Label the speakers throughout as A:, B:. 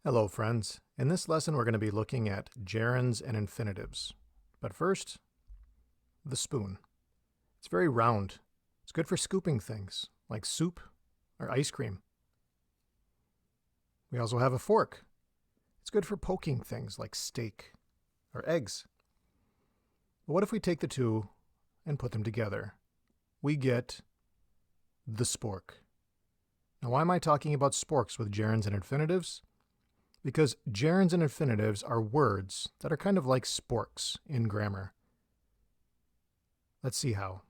A: Hello, friends. In this lesson, we're going to be looking at gerunds and infinitives. But first, the spoon. It's very round. It's good for scooping things like soup or ice cream. We also have a fork. It's good for poking things like steak or eggs. But what if we take the two and put them together? We get the spork. Now, why am I talking about sporks with gerunds and infinitives? Because gerunds and infinitives are words that are kind of like sporks in grammar. Let's see how.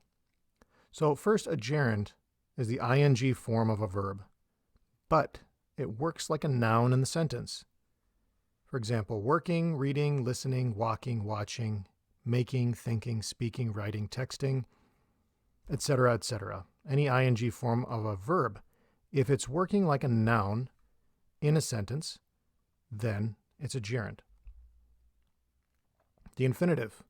A: So first, a gerund is the ing form of a verb, but it works like a noun in the sentence. For example, working, reading, listening, walking, watching, making, thinking, speaking, writing, texting, etc., etc. Any ing form of a verb, if it's working like a noun in a sentence, then it's a gerund. The infinitive.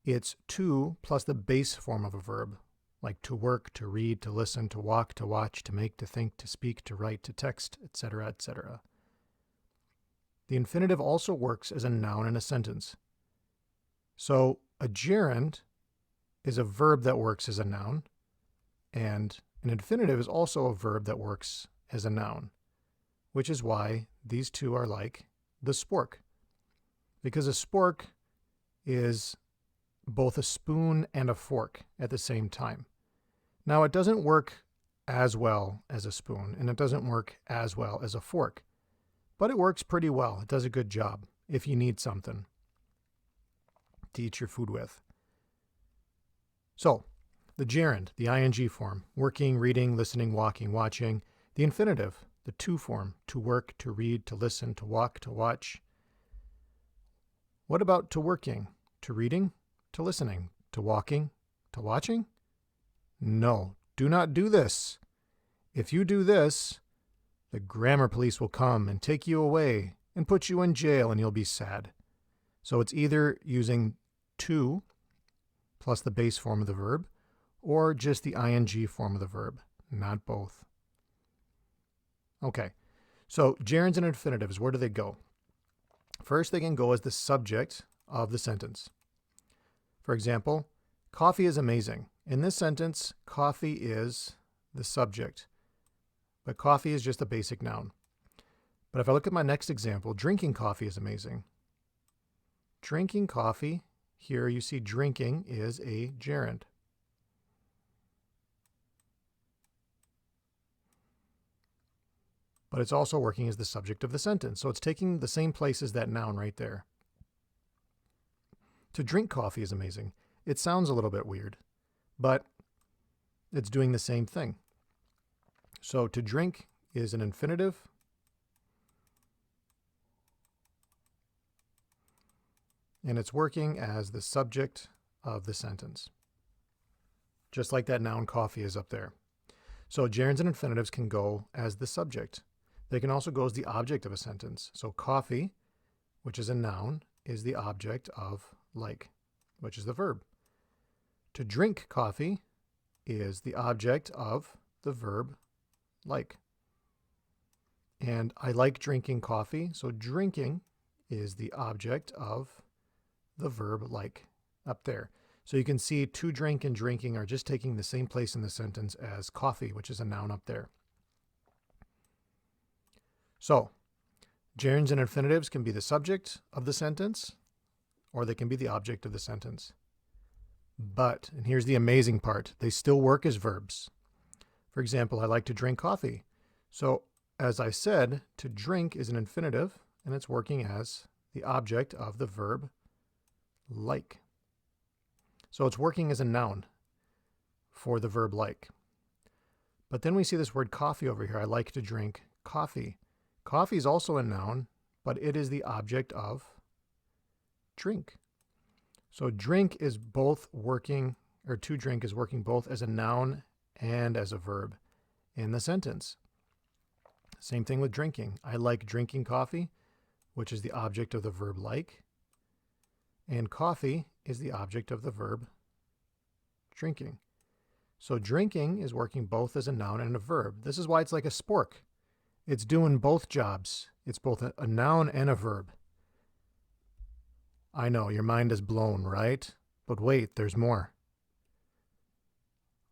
A: It's to plus the base form of a verb, like to work, to read, to listen, to walk, to watch, to make, to think, to speak, to write, to text, etc., etc. The infinitive also works as a noun in a sentence. So a gerund is a verb that works as a noun, and an infinitive is also a verb that works as a noun, which is why these two are like the spork, because a spork is both a spoon and a fork at the same time. Now, it doesn't work as well as a spoon, and it doesn't work as well as a fork, but it works pretty well. It does a good job if you need something to eat your food with. So, the gerund, the ing form, working, reading, listening, walking, watching. The infinitive, the to form, to work, to read, to listen, to walk, to watch. What about to working, to reading, to listening, to walking, to watching? No, do not do this. If you do this, the grammar police will come and take you away and put you in jail, and you'll be sad. So it's either using to plus the base form of the verb, or just the ing form of the verb, not both. Okay, so gerunds and infinitives, where do they go? First, they can go as the subject of the sentence. For example, coffee is amazing. In this sentence, coffee is the subject, but coffee is just a basic noun. But if I look at my next example, drinking coffee is amazing. Drinking coffee, here you see drinking is a gerund. But it's also working as the subject of the sentence. So it's taking the same place as that noun right there. To drink coffee is amazing. It sounds a little bit weird, but it's doing the same thing. So to drink is an infinitive. And it's working as the subject of the sentence. Just like that noun coffee is up there. So gerunds and infinitives can go as the subject. They can also go as the object of a sentence. So coffee, which is a noun, is the object of like, which is the verb. To drink coffee is the object of the verb like. And I like drinking coffee, so drinking is the object of the verb like up there. So you can see to drink and drinking are just taking the same place in the sentence as coffee, which is a noun up there. So, gerunds and infinitives can be the subject of the sentence, or they can be the object of the sentence. But, and here's the amazing part, they still work as verbs. For example, I like to drink coffee. So, as I said, to drink is an infinitive, and it's working as the object of the verb like. So it's working as a noun for the verb like. But then we see this word coffee over here. I like to drink coffee. Coffee is also a noun, but it is the object of drink. So drink is both working, or to drink is working both as a noun and as a verb in the sentence. Same thing with drinking. I like drinking coffee, which is the object of the verb like. And coffee is the object of the verb drinking. So drinking is working both as a noun and a verb. This is why it's like a spork. It's doing both jobs It's both a noun and a verb. I know, your mind is blown, right? But wait, there's more.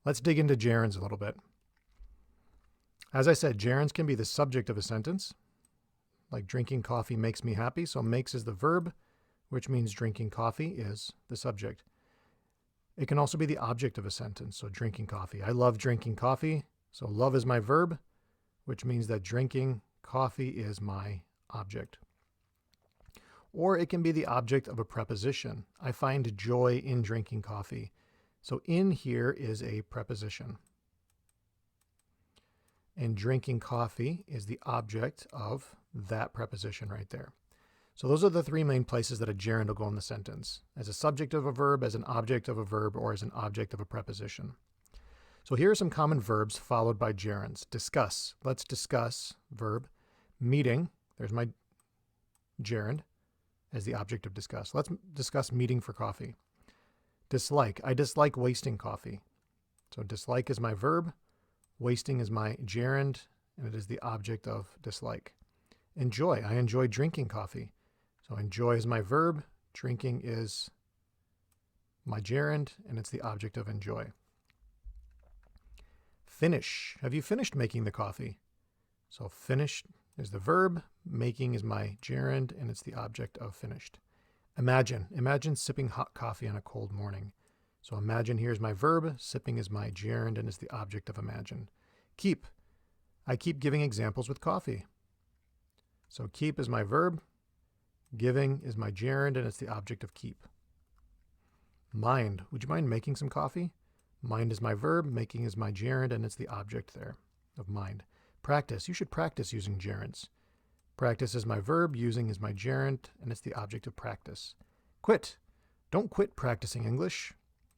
A: Let's dig into gerunds a little bit. As I said, gerunds can be the subject of a sentence, like drinking coffee makes me happy. So makes is the verb, which means drinking coffee is the subject. It can also be the object of a sentence, so drinking coffee. I love drinking coffee, so love is my verb, which means that drinking coffee is my object. Or it can be the object of a preposition. I find joy in drinking coffee. So in here is a preposition. And drinking coffee is the object of that preposition right there. So those are the three main places that a gerund will go in the sentence: as a subject of a verb, as an object of a verb, or as an object of a preposition. So here are some common verbs followed by gerunds. Discuss. Let's discuss, verb. Meeting. There's my gerund as the object of discuss. Let's discuss meeting for coffee. Dislike. I dislike wasting coffee. So dislike is my verb. Wasting is my gerund, and it is the object of dislike. Enjoy. I enjoy drinking coffee. So enjoy is my verb. Drinking is my gerund, and it's the object of enjoy. Finish. Have you finished making the coffee? So finished is the verb. Making is my gerund, and it's the object of finished. Imagine. Imagine sipping hot coffee on a cold morning. So imagine here is my verb. Sipping is my gerund, and is the object of imagine. Keep. I keep giving examples with coffee. So keep is my verb. Giving is my gerund, and it's the object of keep. Mind. Would you mind making some coffee? Mind is my verb. Making is my gerund, and it's the object there of mind. Practice. You should practice using gerunds. Practice is my verb. Using is my gerund, and it's the object of practice. Quit. Don't quit practicing English.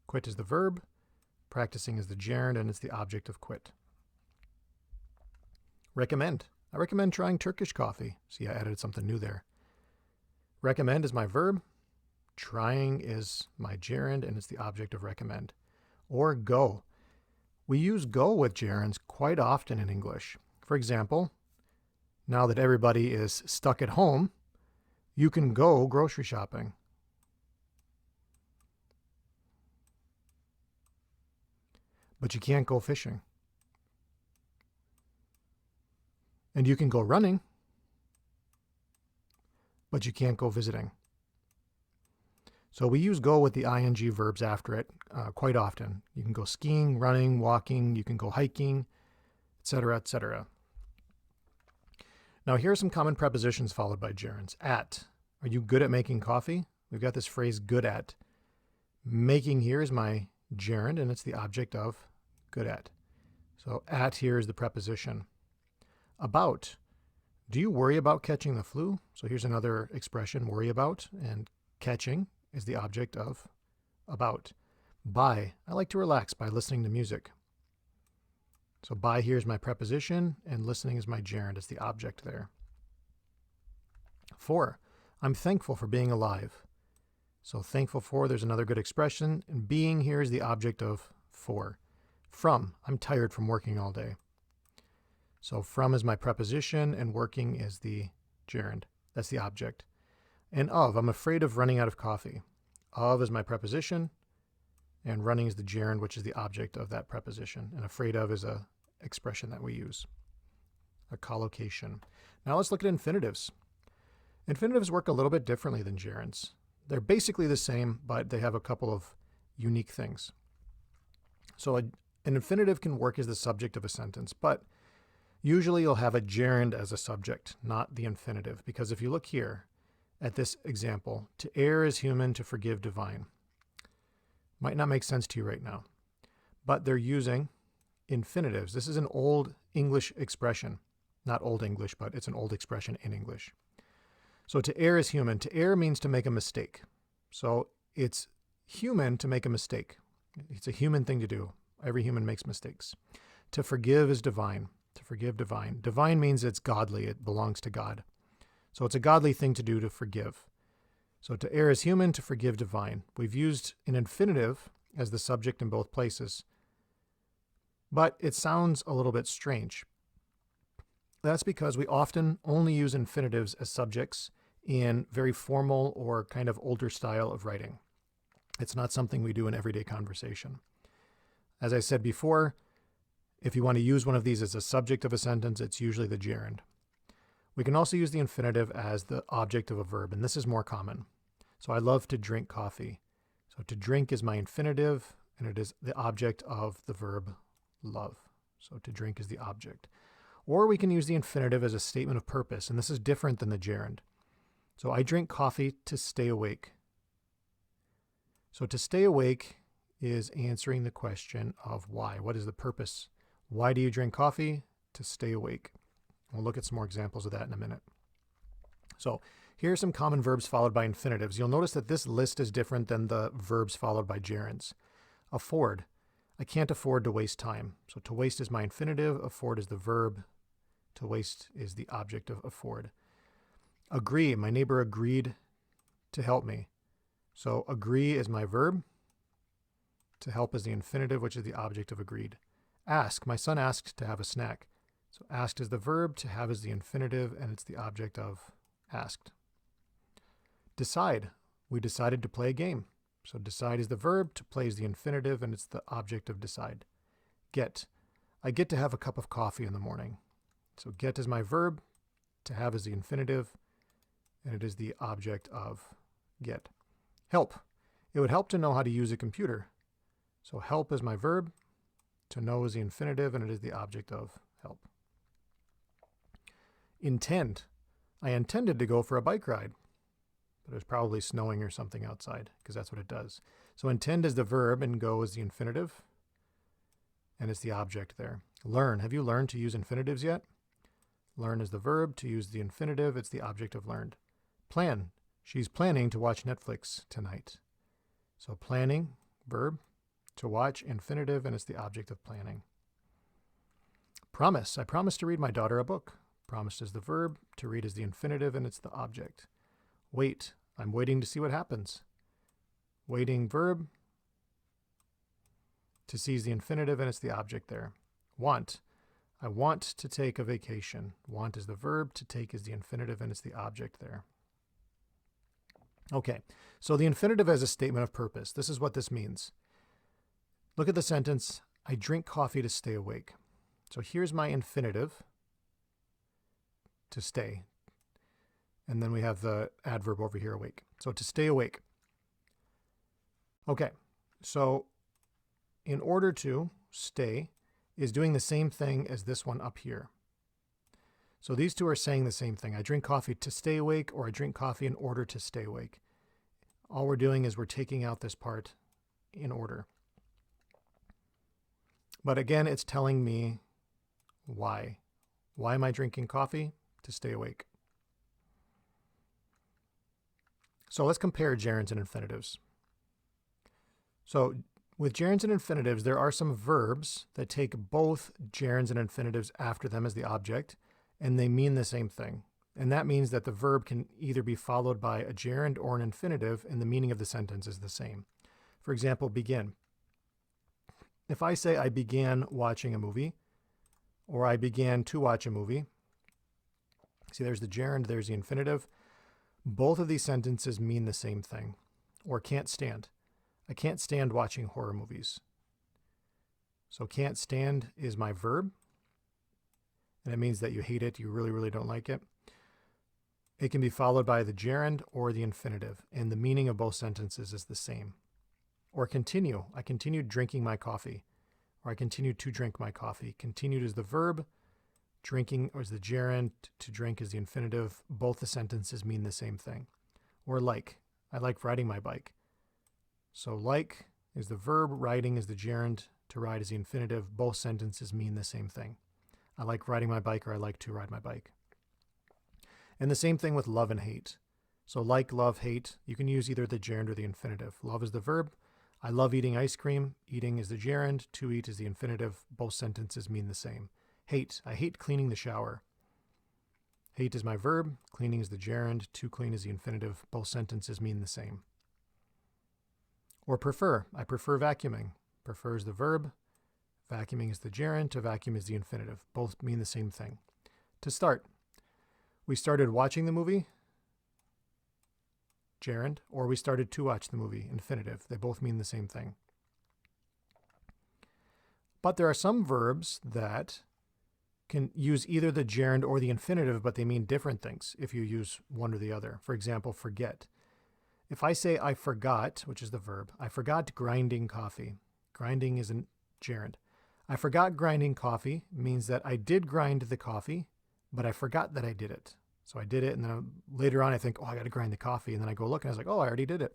A: Quit is the verb. Practicing is the gerund, and it's the object of quit. Recommend. I recommend trying Turkish coffee. See, I added something new there. Recommend is my verb. Trying is my gerund, and it's the object of recommend. Or go. We use go with gerunds quite often in English. For example, now that everybody is stuck at home, you can go grocery shopping. But you can't go fishing. And you can go running, but you can't go visiting. So we use go with the ing verbs after it quite often. You can go skiing, running, walking, you can go hiking, etc., etc. Now here are some common prepositions followed by gerunds. At. Are you good at making coffee? We've got this phrase good at. Making here is my gerund, and it's the object of good at. So at here is the preposition. About. Do you worry about catching the flu? So here's another expression, worry about, and catching is the object of about. By. I like to relax by listening to music. So by here is my preposition, and listening is my gerund. It's the object there. For. I'm thankful for being alive. So thankful for, there's another good expression, and being here is the object of for. From. I'm tired from working all day. So from is my preposition, and working is the gerund. That's the object. And of. I'm afraid of running out of coffee. Of is my preposition, and running is the gerund, which is the object of that preposition. And afraid of is a expression that we use, a collocation. Now let's look at infinitives. Infinitives work a little bit differently than gerunds. They're basically the same, but they have a couple of unique things. So an infinitive can work as the subject of a sentence, but usually you'll have a gerund as a subject, not the infinitive, because if you look here at this example, to err is human, to forgive divine. Might not make sense to you right now, but they're using infinitives. This is an old English expression. Not old English, but it's an old expression in English. So to err is human. To err means to make a mistake. So it's human to make a mistake. It's a human thing to do. Every human makes mistakes. To forgive is divine. To forgive, divine. Divine means it's godly. It belongs to God. So it's a godly thing to do, to forgive. So to err is human, to forgive, divine. We've used an infinitive as the subject in both places, but it sounds a little bit strange. That's because we often only use infinitives as subjects in very formal or kind of older style of writing. It's not something we do in everyday conversation. As I said before, if you want to use one of these as a subject of a sentence, it's usually the gerund. We can also use the infinitive as the object of a verb, and this is more common. So I love to drink coffee. So to drink is my infinitive, and it is the object of the verb love. So to drink is the object. Or we can use the infinitive as a statement of purpose, and this is different than the gerund. So I drink coffee to stay awake. So to stay awake is answering the question of why. What is the purpose? Why do you drink coffee? To stay awake. We'll look at some more examples of that in a minute. So here are some common verbs followed by infinitives. You'll notice that this list is different than the verbs followed by gerunds. Afford. I can't afford to waste time. So to waste is my infinitive. Afford is the verb. To waste is the object of afford. Agree. My neighbor agreed to help me. So agree is my verb. To help is the infinitive, which is the object of agreed. Ask. My son asked to have a snack. So asked is the verb. To have is the infinitive, and it's the object of asked. Decide. We decided to play a game. So decide is the verb. To play is the infinitive, and it's the object of decide. Get. I get to have a cup of coffee in the morning. So get is my verb. To have is the infinitive, and it is the object of get. Help. It would help to know how to use a computer. So help is my verb. To know is the infinitive, and it is the object of help. Intend. I intended to go for a bike ride, but it was probably snowing or something outside, because that's what it does. So intend is the verb, and go is the infinitive, and it's the object there. Learn. Have you learned to use infinitives yet? Learn is the verb. To use the infinitive, it's the object of learned. Plan. She's planning to watch Netflix tonight. So planning, verb. To watch, infinitive, and it's the object of planning. Promise. I promised to read my daughter a book. Promised is the verb. To read is the infinitive, and it's the object. Wait. I'm waiting to see what happens. Waiting, verb. To see is the infinitive, and it's the object there. Want. I want to take a vacation. Want is the verb. To take is the infinitive, and it's the object there. Okay, so the infinitive as a statement of purpose. This is what this means. Look at the sentence, I drink coffee to stay awake. So here's my infinitive, to stay. And then we have the adverb over here, awake. So to stay awake. Okay, so in order to, stay is doing the same thing as this one up here. So these two are saying the same thing. I drink coffee to stay awake, or I drink coffee in order to stay awake. All we're doing is we're taking out this part in order. But again, it's telling me why. Why am I drinking coffee? To stay awake. So let's compare gerunds and infinitives. So with gerunds and infinitives, there are some verbs that take both gerunds and infinitives after them as the object, and they mean the same thing. And that means that the verb can either be followed by a gerund or an infinitive, and the meaning of the sentence is the same. For example, begin. If I say I began watching a movie, or I began to watch a movie, see there's the gerund, there's the infinitive. Both of these sentences mean the same thing. Or can't stand. I can't stand watching horror movies. So can't stand is my verb, and it means that you hate it, you really, really don't like it. It can be followed by the gerund or the infinitive, and the meaning of both sentences is the same. Or continue. I continued drinking my coffee, or I continued to drink my coffee. Continued is the verb, drinking is the gerund, to drink is the infinitive. Both the sentences mean the same thing. Or like. I like riding my bike. So like is the verb, riding is the gerund, to ride is the infinitive. Both sentences mean the same thing. I like riding my bike, or I like to ride my bike. And the same thing with love and hate. So like, love, hate, you can use either the gerund or the infinitive. Love is the verb. I love eating ice cream. Eating is the gerund. To eat is the infinitive. Both sentences mean the same. Hate. I hate cleaning the shower. Hate is my verb. Cleaning is the gerund. To clean is the infinitive. Both sentences mean the same. Or prefer. I prefer vacuuming. Prefer is the verb. Vacuuming is the gerund. To vacuum is the infinitive. Both mean the same thing. To start, we started watching the movie, gerund, or we started to watch the movie, infinitive. They both mean the same thing. But there are some verbs that can use either the gerund or the infinitive, but they mean different things if you use one or the other. For example, forget. If I say I forgot, which is the verb, I forgot grinding coffee. Grinding is a gerund. I forgot grinding coffee means that I did grind the coffee, but I forgot that I did it. So I did it, and then later on I think, oh, I got to grind the coffee. And then I go look, and I was like, oh, I already did it.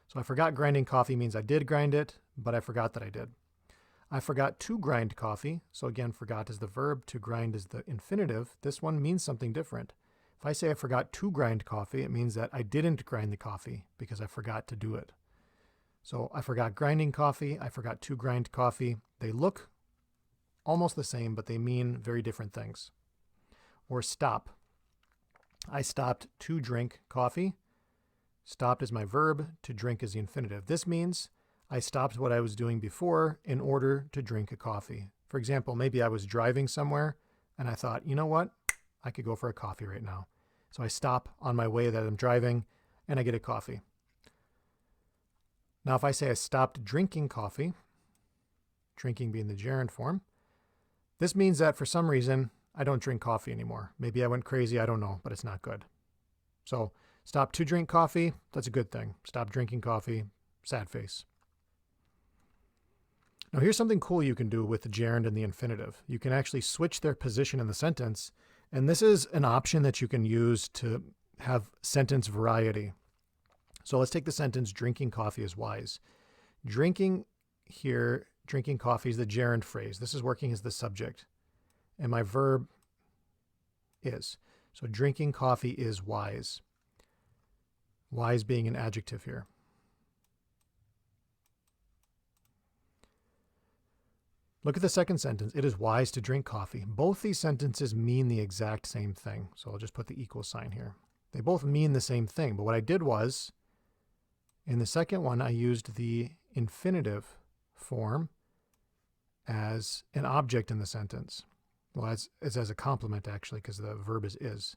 A: So I forgot grinding coffee means I did grind it, but I forgot that I did. I forgot to grind coffee. So again, forgot is the verb, to grind is the infinitive. This one means something different. If I say I forgot to grind coffee, it means that I didn't grind the coffee because I forgot to do it. So I forgot grinding coffee. I forgot to grind coffee. They look almost the same, but they mean very different things. Or stop. I stopped to drink coffee. Stopped is my verb. To drink is the infinitive. This means I stopped what I was doing before in order to drink a coffee. For example, maybe I was driving somewhere and I thought, you know what? I could go for a coffee right now. So I stop on my way that I'm driving and I get a coffee. Now, if I say I stopped drinking coffee, drinking being the gerund form, this means that for some reason I don't drink coffee anymore. Maybe I went crazy, I don't know, but it's not good. So stop to drink coffee, that's a good thing. Stop drinking coffee, sad face. Now here's something cool you can do with the gerund and the infinitive. You can actually switch their position in the sentence, and this is an option that you can use to have sentence variety. So let's take the sentence, drinking coffee is wise. Drinking here, drinking coffee is the gerund phrase. This is working as the subject. And my verb is. So drinking coffee is wise. Wise being an adjective here. Look at the second sentence. It is wise to drink coffee. Both these sentences mean the exact same thing. So I'll just put the equal sign here. They both mean the same thing. But what I did was, in the second one, I used the infinitive form as an object in the sentence. Well, it's as a complement, actually, because the verb is.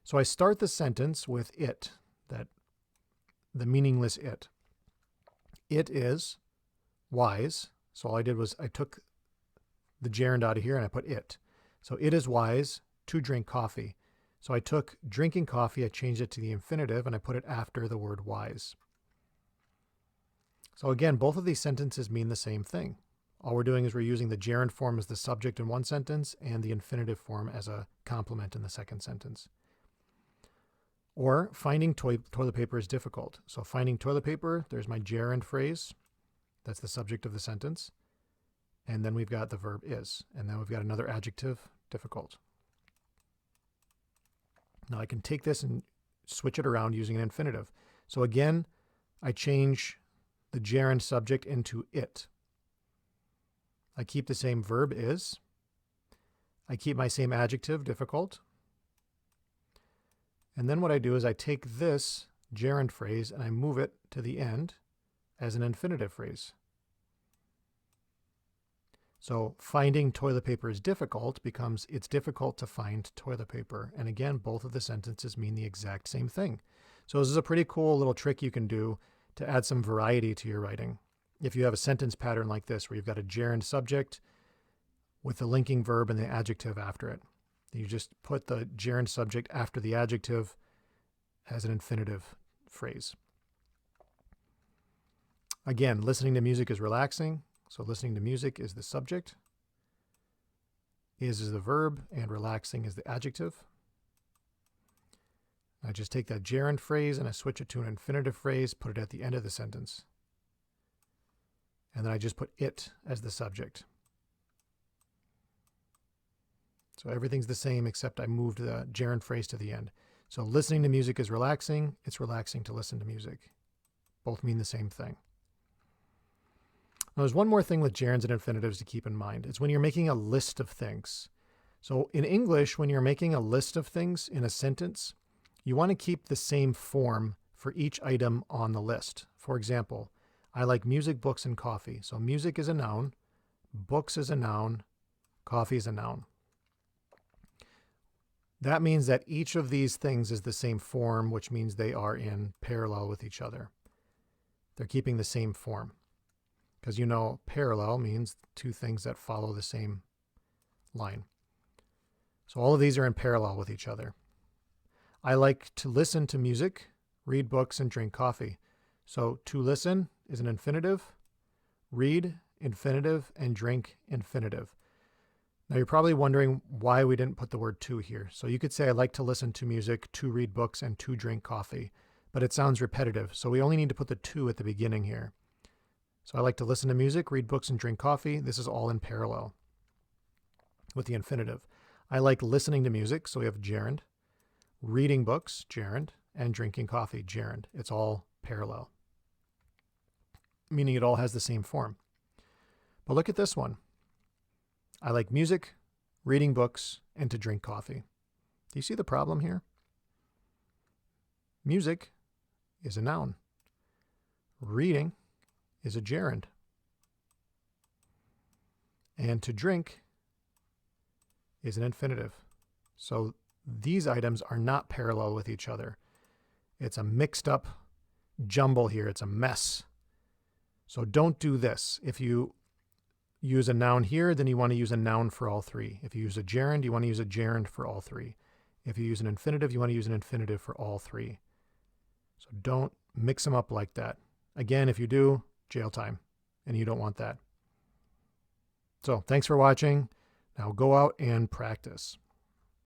A: So I start the sentence with it, the meaningless it. It is wise. So all I did was I took the gerund out of here and I put it. So it is wise to drink coffee. So I took drinking coffee, I changed it to the infinitive, and I put it after the word wise. So again, both of these sentences mean the same thing. All we're doing is we're using the gerund form as the subject in one sentence and the infinitive form as a complement in the second sentence. Or finding toilet paper is difficult. So finding toilet paper, there's my gerund phrase. That's the subject of the sentence. And then we've got the verb is. And then we've got another adjective, difficult. Now I can take this and switch it around using an infinitive. So again, I change the gerund subject into it. I keep the same verb is. I keep my same adjective, difficult. And then what I do is I take this gerund phrase and I move it to the end as an infinitive phrase. So finding toilet paper is difficult becomes it's difficult to find toilet paper. And again, both of the sentences mean the exact same thing. So this is a pretty cool little trick you can do to add some variety to your writing. If you have a sentence pattern like this where you've got a gerund subject with the linking verb and the adjective after it, you just put the gerund subject after the adjective as an infinitive phrase. Again, listening to music is relaxing. So listening to music is the subject. Is the verb, and relaxing is the adjective. I just take that gerund phrase and I switch it to an infinitive phrase, put it at the end of the sentence. And then I just put it as the subject. So everything's the same except I moved the gerund phrase to the end. So listening to music is relaxing. It's relaxing to listen to music. Both mean the same thing. Now, there's one more thing with gerunds and infinitives to keep in mind. It's when you're making a list of things. So in English, when you're making a list of things in a sentence, you want to keep the same form for each item on the list. For example, I like music, books, and coffee. So music is a noun, books is a noun, coffee is a noun. That means that each of these things is the same form, which means they are in parallel with each other. They're keeping the same form. Because you know, parallel means two things that follow the same line. So all of these are in parallel with each other. I like to listen to music, read books, and drink coffee. So to listen is an infinitive, read, infinitive, and drink, infinitive. Now you're probably wondering why we didn't put the word to here. So you could say I like to listen to music, to read books, and to drink coffee. But it sounds repetitive, so we only need to put the to at the beginning here. So I like to listen to music, read books, and drink coffee. This is all in parallel with the infinitive. I like listening to music, so we have gerund. Reading books, gerund. And drinking coffee, gerund. It's all parallel, meaning it all has the same form. But look at this one. I like music, reading books, and to drink coffee. Do you see the problem here? Music is a noun. Reading is a gerund. And to drink is an infinitive. So these items are not parallel with each other. It's a mixed up jumble here. It's a mess. So don't do this. If you use a noun here, then you want to use a noun for all three. If you use a gerund, you want to use a gerund for all three. If you use an infinitive, you want to use an infinitive for all three. So don't mix them up like that. Again, if you do, jail time, and you don't want that. So thanks for watching. Now go out and practice.